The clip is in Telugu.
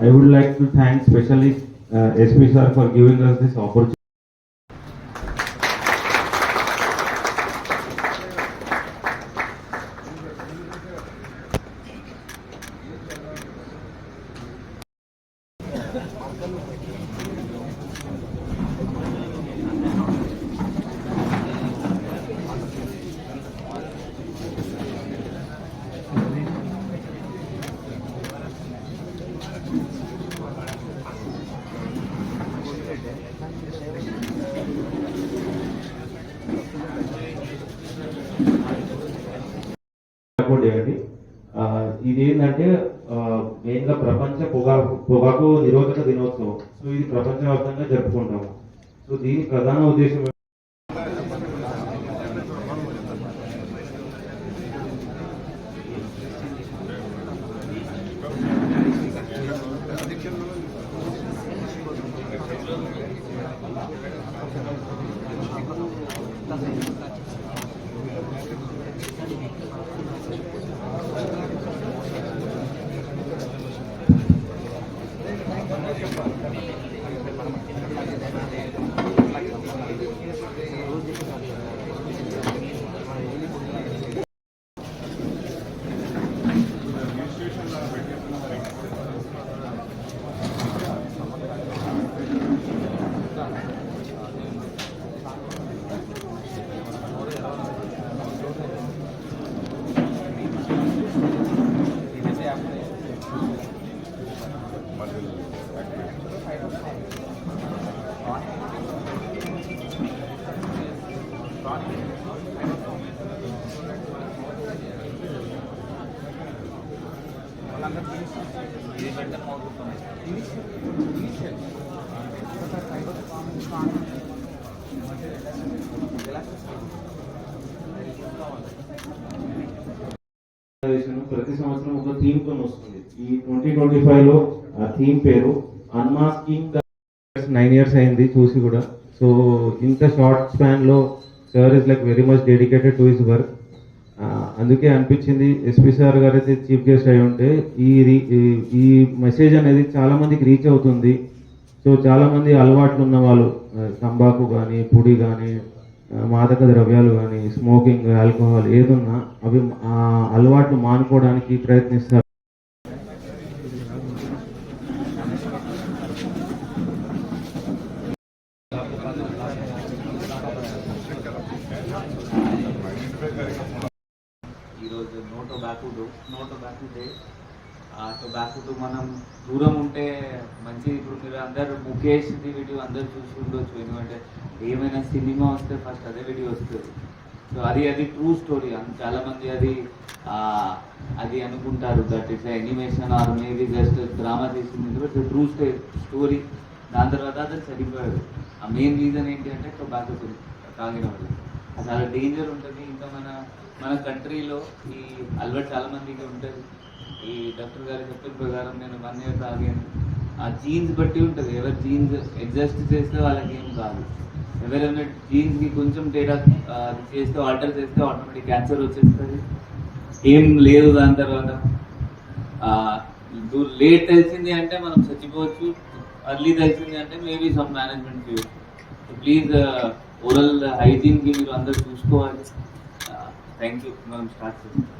I would like to thank especially SP sir for giving us this opportunity. ఇది ఏంటంటే మెయిన్గా ప్రపంచ పొగాకు నిరోధక దినోత్సవం. సో ఇది ప్రపంచవ్యాప్తంగా జరుపుకుంటాము. సో దీని ప్రధాన ఉద్దేశం ప్రతి సంవత్సరం ఒక థీమ్ తో వస్తుంది. ఈ 2025 లో ఆ థీమ్ పేరు అన్మాస్కింగ్. 9 years అయింది చూసి కూడా. సో ఇంత షార్ట్ స్పాన్ లో sir is like very much dedicated to his work. అందుకే అనిపించింది ఎస్పీ సార్ గారు అయితే చీఫ్ గెస్ట్ అయి ఉంటే ఈ మెసేజ్ అనేది చాలా మందికి రీచ్ అవుతుంది. సో చాలా మంది అలవాట్లు ఉన్న వాళ్ళు తంబాకు కానీ పొడి కానీ మాదక ద్రవ్యాలు కానీ స్మోకింగ్ ఆల్కహాల్ ఏదున్నా అవి అలవాట్లు మానుకోవడానికి ప్రయత్నిస్తారు. ఈరోజు నో టొబాకో డే. టొబాకోతో మనం దూరం ఉంటే మంచి. ఇప్పుడు మీరు అందరు ముఖేష్ వీడియో అందరు చూసి ఉండొచ్చు. ఎందుకంటే ఏమైనా సినిమా వస్తే ఫస్ట్ అదే వీడియో వస్తుంది. సో అది ట్రూ స్టోరీ. చాలామంది అది అనుకుంటారు that it's animation or maybe just drama చేసింది. But true story. దాని తర్వాత అతను చనిపోయాడు. ఆ మెయిన్ రీజన్ ఏంటి అంటే టొబాకో తాగిన వాళ్ళు. అది చాలా డేంజర్ ఉంటుంది. ఇంకా మన కంట్రీలో ఈ అలవాటు చాలామందికి ఉంటుంది. ఈ డాక్టర్ గారు చెప్పిన ప్రకారం నేను 1 year తాగాను. ఆ జీన్స్ బట్టి ఉంటుంది. ఎవరి జీన్స్ అడ్జస్ట్ చేస్తే వాళ్ళకి ఏం కాదు. ఎవరైనా జీన్స్కి కొంచెం తేడా చేస్తే ఆల్టర్ చేస్తే ఆటోమేటిక్ క్యాన్సర్ వచ్చేస్తుంది. ఏం లేదు. దాని తర్వాత లేట్ తెలిసింది అంటే మనం చచ్చిపోవచ్చు. అర్లీ తెలిసింది అంటే మేబీ సమ్ మేనేజ్మెంట్ చేయొచ్చు. ప్లీజ్ ఓరల్ హైజీన్కి మీరు అందరూ చూసుకోవాలి. Thank you. మనం స్టార్ట్ చేస్తాం.